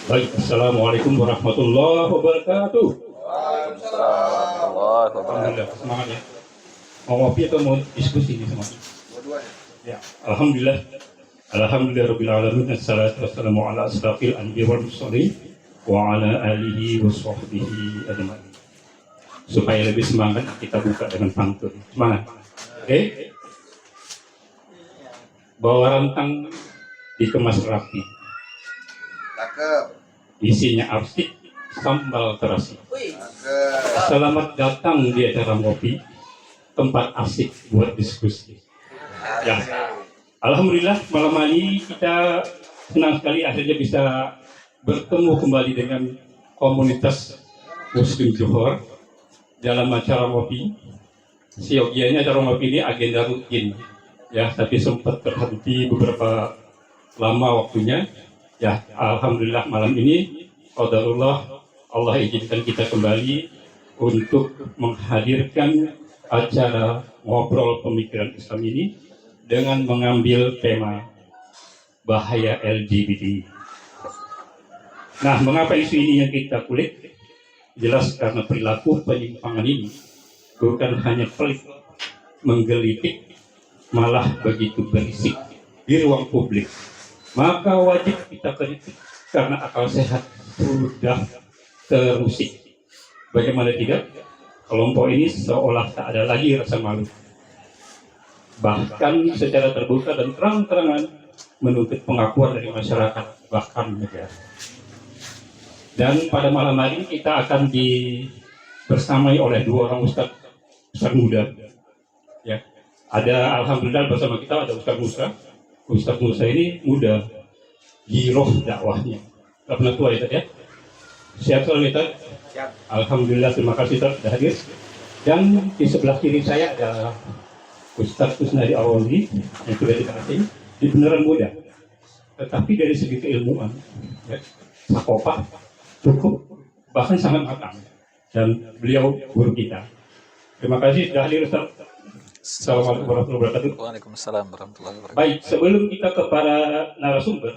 Baik, assalamualaikum warahmatullahi wabarakatuh. Waalaikumsalam warahmatullahi Alhamdulillah, wabarakatuh. semangat ya. Mau ngopi atau mau diskusi ini semuanya? Dua-duanya. Ya, Alhamdulillah. Alhamdulillah Rabbil Alamin. Assalatu wassalamu ala asrafil anbiya wal mursalin wa ala alihi wa sahbihi ajma'in. Supaya lebih semangat, kita buka dengan pantun. Semangat. Oke? Bawa rantang dikemas rapi. Cakep. Isinya arsik, sambal terasi. Cakep. Selamat datang di acara ngopi, tempat asik buat diskusi. Ya, Alhamdulillah malam hari kita senang sekali akhirnya bisa bertemu kembali dengan komunitas Muslim Johor dalam acara ngopi. Siogianya acara ngopi ini agenda rutin, ya, tapi sempat terhenti beberapa lama waktunya. Ya, Alhamdulillah malam ini qadarullah Allah izinkan kita kembali untuk menghadirkan acara ngobrol pemikiran Islam ini dengan mengambil tema bahaya LGBT. Nah, mengapa isu ini yang kita kulik? Jelas karena perilaku penyimpangan ini bukan hanya pelik, menggelitik, malah begitu berisik di ruang publik. Maka wajib kita kritik karena akal sehat sudah terusik. Bagaimana tidak? Kelompok ini seolah tak ada lagi rasa malu. Bahkan secara terbuka dan terang-terangan menuntut pengakuan dari masyarakat, bahkan negara. Dan pada malam hari kita akan dibersamai oleh dua orang ustaz muda. Ya, ada alhamdulillah bersama kita ada Ustaz Musa. Ustaz Musa ini muda, giroh dakwahnya. Gak pernah tua ya, ya. Siap selalu ya, Siap. Alhamdulillah, terima kasih sudah hadir. Dan di sebelah kiri saya ada Ustaz Kusnadi Awali yang sudah kita asing, di beneran muda, tetapi dari segi keilmuan, ya, sakopah cukup, bahkan sangat matang, dan beliau guru kita. Terima kasih sudah hadir Ustaz. Assalamualaikum warahmatullahi wabarakatuh. Waalaikumsalam warahmatullahi wabarakatuh. Baik, sebelum kita ke para narasumber,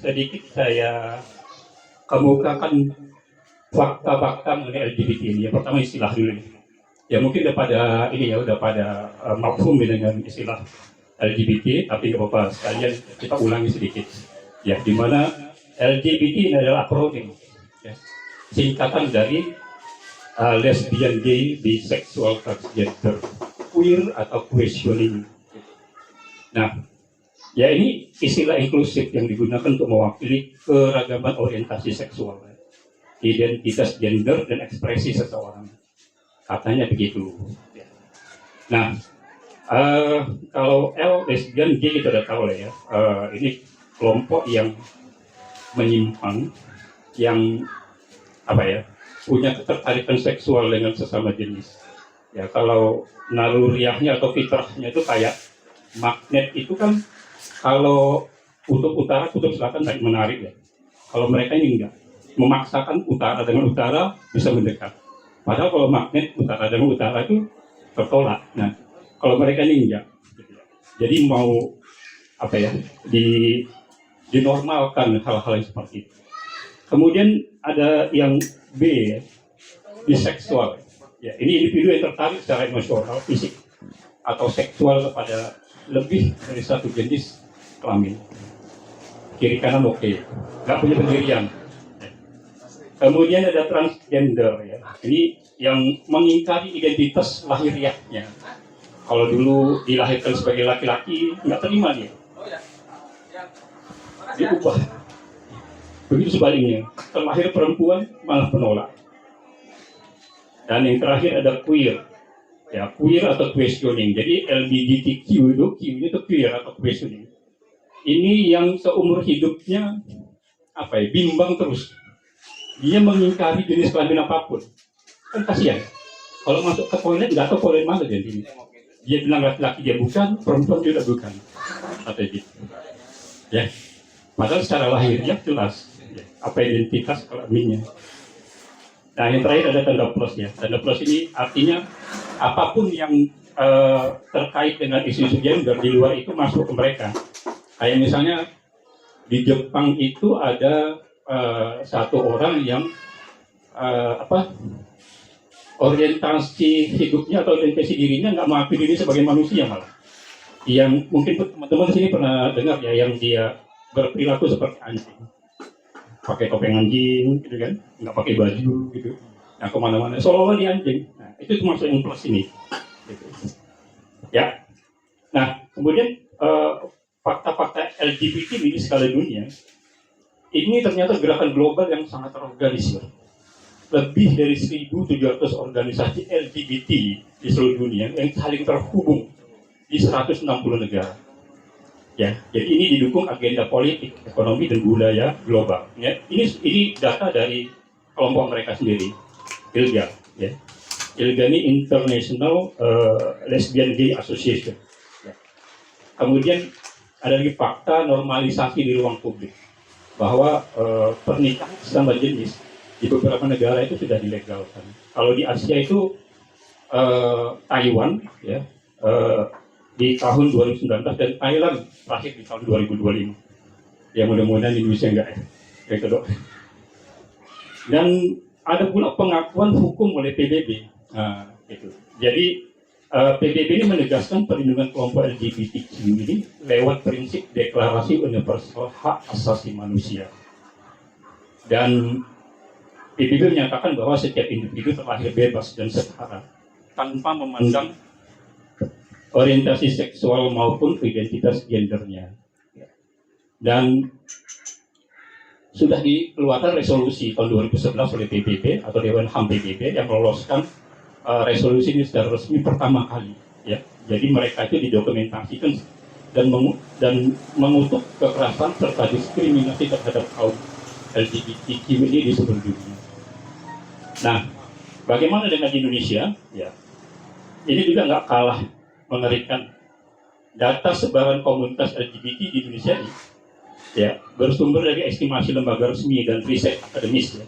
sedikit saya kemukakan fakta-fakta mengenai LGBT ini. Yang pertama istilah dulu nih. Ya mungkin udah pada ini ya, udah pada mafhum dengan istilah LGBT, tapi nggak apa-apa, sekalian kita ulangi sedikit. Ya, di mana LGBT ini adalah akronim, ya, singkatan dari lesbian, gay, bisexual, transgender, queer atau questioning. Nah, ya ini istilah inklusif yang digunakan untuk mewakili keragaman orientasi seksual, identitas gender dan ekspresi seseorang. Katanya begitu. Nah, kalau L, lesbian, G kita udah tahu lah ya. Ini kelompok yang menyimpang, yang apa ya, punya ketertarikan seksual dengan sesama jenis. Ya, kalau naluriahnya atau fitrahnya itu kayak magnet itu kan, kalau kutub utara, kutub selatan baik menarik ya. Kalau mereka ini enggak, memaksakan utara dengan utara bisa mendekat. Padahal kalau magnet utara dengan utara itu tertolak. Nah, kalau mereka ini enggak. Jadi mau apa ya, dinormalkan hal-hal yang seperti itu. Kemudian ada yang B, ya, biseksual. Ya, ini individu yang tertarik secara emosional, fisik, atau seksual kepada lebih dari satu jenis kelamin. Kiri kanan oke, nggak punya pendirian. Kemudian ada transgender, ya. Ini yang mengingkari identitas lahiriahnya. Kalau dulu dilahirkan sebagai laki-laki, nggak terima dia. Diubah. Begitu sebaliknya, terlahir perempuan malah menolak. Dan yang terakhir ada queer, ya, queer atau questioning. Jadi LGBTQ itu Q-nya itu queer atau questioning. Ini yang seumur hidupnya apa ya, bimbang terus. Dia mengingkari jenis kelamin apapun. Kan kasihan. Kalau masuk ke toilet nggak tahu toilet mana dia ini. Dia bilang laki-laki dia bukan, perempuan juga bukan. Atau gitu. Ya. Padahal secara lahirnya jelas, ya, apa identitas kelaminnya. Nah, yang terakhir ada tanda plus ya. Tanda plus ini artinya apapun yang terkait dengan isu-isu gender di luar itu masuk ke mereka. Kayak misalnya di Jepang itu ada satu orang yang orientasi hidupnya atau orientasi dirinya nggak mengakui diri sebagai manusia malah. Yang mungkin teman-teman sini pernah dengar ya, yang dia berperilaku seperti anjing, pakai topeng anjing, gitu kan, nggak pakai baju, gitu. Nah kemana-mana, seolah-olah dia anjing. Nah itu termasuk yang plus ini. Gitu. Ya. Nah kemudian fakta-fakta LGBT di skala dunia ini ternyata gerakan global yang sangat terorganisir. Lebih dari 1.700 organisasi LGBT di seluruh dunia yang saling terhubung di 160 negara. Ya, jadi ini didukung agenda politik, ekonomi dan budaya global. Ya, ini data dari kelompok mereka sendiri, ILGA. Ya. ILGA ini International Lesbian Gay Association. Ya. Kemudian ada lagi fakta normalisasi di ruang publik, bahwa pernikahan sesama jenis di beberapa negara itu sudah dilegalkan. Kalau di Asia itu Taiwan, ya, di tahun 2019 dan Thailand terakhir di tahun 2025. Ya mudah-mudahan Indonesia enggak ya. Itu doang. Dan ada pula pengakuan hukum oleh PBB. Nah, gitu. Jadi PBB ini menegaskan perlindungan kelompok LGBTQ ini lewat prinsip Deklarasi Universal Hak Asasi Manusia. Dan PBB menyatakan bahwa setiap individu terlahir bebas dan setara tanpa memandang orientasi seksual maupun identitas gendernya. Dan sudah dikeluarkan resolusi tahun 2011 oleh PBB atau Dewan HAM PBB yang meloloskan resolusi ini secara resmi pertama kali. Ya. Jadi mereka itu didokumentasikan dan mengutuk kekerasan serta diskriminasi terhadap kaum LGBTQ ini di seluruh dunia. Nah, bagaimana dengan Indonesia? Ya, ini juga nggak kalah mengerikan. Data sebaran komunitas LGBT di Indonesia ini, ya, bersumber dari estimasi lembaga resmi dan riset akademis. Ya.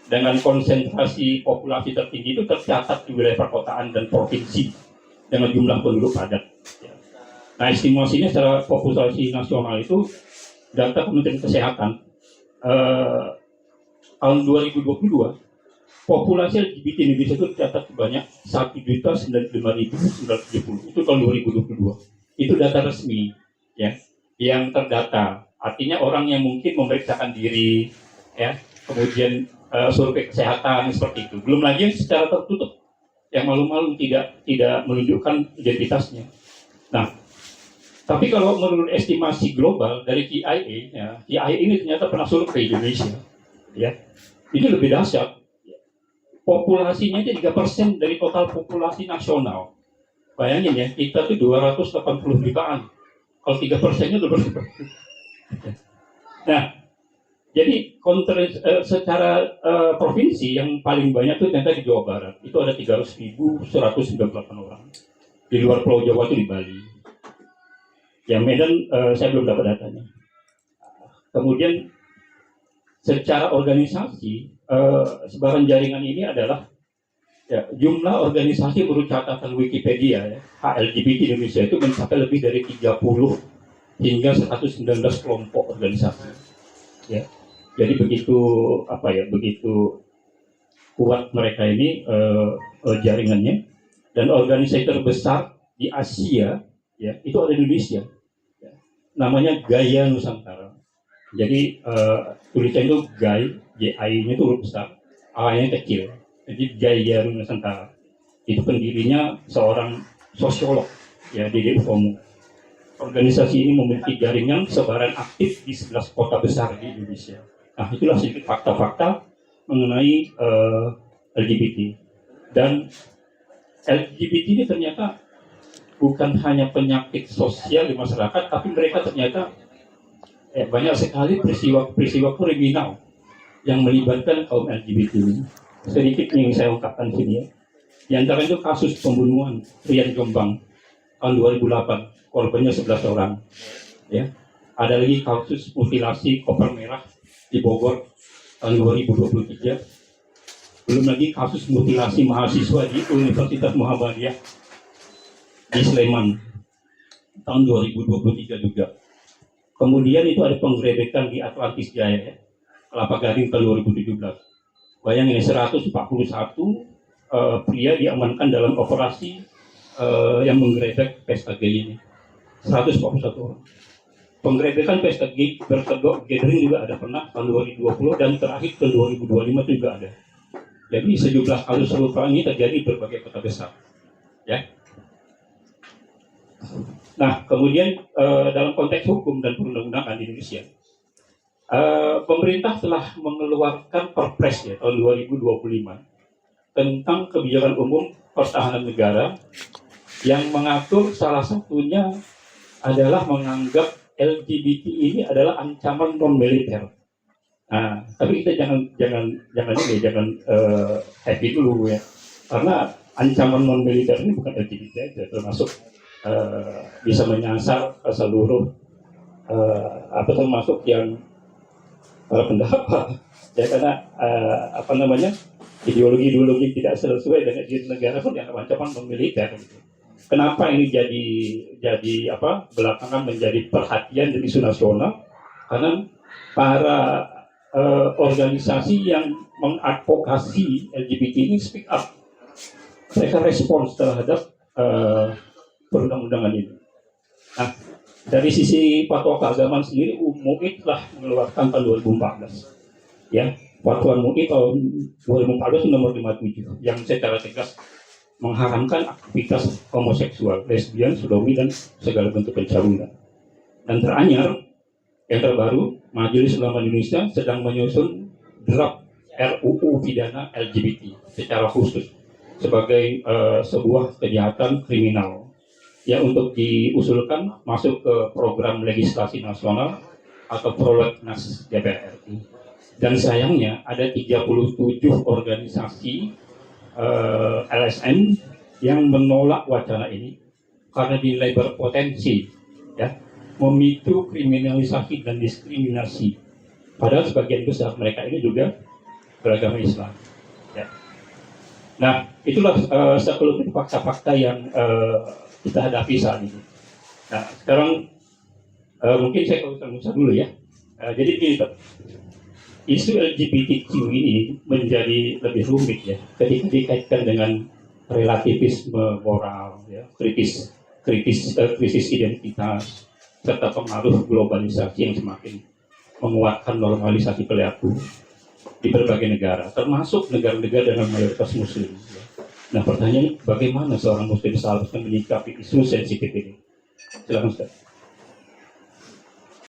Dengan konsentrasi populasi tertinggi itu tercatat di wilayah perkotaan dan provinsi dengan jumlah penduduk padat. Ya. Nah, estimasinya secara populasi nasional itu data Kementerian Kesehatan tahun 2022. Populasi LGBT Indonesia itu tercatat sebanyak 1.095.970. Itu tahun 2022. Itu data resmi, ya, yang terdata. Artinya orang yang mungkin memeriksakan diri, ya, kemudian survei kesehatan seperti itu. Belum lagi yang secara tertutup, yang malu-malu tidak menunjukkan identitasnya. Nah, tapi kalau menurut estimasi global dari TIA, ya, TIA ini ternyata pernah survei Indonesia, ya, ini lebih dahsyat. Populasinya itu 3% dari total populasi nasional. Bayangin ya, kita tuh 280 jutaan. Kalau 3%-nya udah berapa? Nah, jadi secara provinsi yang paling banyak itu ternyata di Jawa Barat. Itu ada 300.198 orang. Di luar Pulau Jawa itu di Bali. Ya Medan saya belum dapat datanya. Kemudian secara organisasi sebaran jaringan ini adalah, ya, jumlah organisasi menurut catatan Wikipedia, ya, HLGBT Indonesia itu mencapai lebih dari 30 hingga 119 kelompok organisasi. Ya. Jadi begitu begitu kuat mereka ini jaringannya, dan organisasi terbesar di Asia, ya, itu ada di Indonesia. Ya. Namanya Gaya Nusantara. Jadi tulisan itu GI-nya itu huruf besar, A-nya kecil. Jadi Gaya Nusantara. Itu pendirinya seorang sosiolog, ya, Dede Utomo. Organisasi ini memiliki jaringan sebaran aktif di 11 kota besar di Indonesia. Nah, itulah sedikit fakta-fakta mengenai LGBT. Dan LGBT ini ternyata bukan hanya penyakit sosial di masyarakat, tapi mereka ternyata banyak sekali peristiwa kriminal yang melibatkan kaum LGBT ini. Sedikit yang saya ungkapkan sini, ya. Di antara itu kasus pembunuhan Rian Jombang tahun 2008, korbannya 11 orang. Ya. Ada lagi kasus mutilasi Koper Merah di Bogor tahun 2023. Belum lagi kasus mutilasi mahasiswa di Universitas Muhammadiyah di Sleman tahun 2023 juga. Kemudian itu ada penggerebekan di Atlantis Jaya, ya. Kelapa Gading tahun 2017. Bayangin 141 pria diamankan dalam operasi yang menggerebek pesta gay ini. 141 orang. Penggerebekan pesta gay berkedok gathering juga ada pernah tahun 2020 dan terakhir tahun 2025 itu juga ada. Jadi sejumlah kasus serupa ini terjadi di berbagai kota besar. Ya. Nah, kemudian dalam konteks hukum dan perundang-undangan di Indonesia, pemerintah telah mengeluarkan Perpres ya, tahun 2025 tentang kebijakan umum pertahanan negara yang mengatur salah satunya adalah menganggap LGBT ini adalah ancaman non militer. Nah, tapi kita jangan happy dulu ya, karena ancaman non militer ini bukan LGBT aja, termasuk bisa menyasar seluruh termasuk yang para pendapat ya, karena ideologi tidak sesuai dengan diri negara pun yang ancaman non militer gitu. Kenapa ini jadi belakangan menjadi perhatian dari isu nasional? Karena para organisasi yang mengadvokasi LGBT ini speak up, mereka respons terhadap perundang-undangan ini. Nah, dari sisi fatwa keagamaan sendiri, MUI telah mengeluarkan tahun 2014, ya, fatwa MUI tahun 2014 nomor 57 yang secara tegas mengharamkan aktivitas homoseksual, lesbian, sodomi, dan segala bentuk pencabulan. Dan teranyar, yang terbaru, Majelis Ulama Indonesia sedang menyusun draft RUU pidana LGBT secara khusus sebagai sebuah kejahatan kriminal yang untuk diusulkan masuk ke program legislasi nasional atau prolegnas DPR RI. Dan sayangnya ada 37 organisasi LSM yang menolak wacana ini karena dinilai berpotensi ya memicu kriminalisasi dan diskriminasi. Padahal sebagian besar mereka ini juga beragama Islam. Ya. Nah, itulah sekelumit fakta-fakta yang kita hadapi saat ini. Nah, sekarang mungkin saya usah dulu ya. Jadi gini, isu LGBTQ ini menjadi lebih rumit ya ketika dikaitkan dengan relativisme moral, ya, krisis identitas, serta pengaruh globalisasi yang semakin menguatkan normalisasi perilaku di berbagai negara, termasuk negara-negara dengan mayoritas Muslim. Ya. Nah, pertanyaannya bagaimana seorang Muslim seharusnya menyikapi isu sensitif ini? Silakan Ustaz.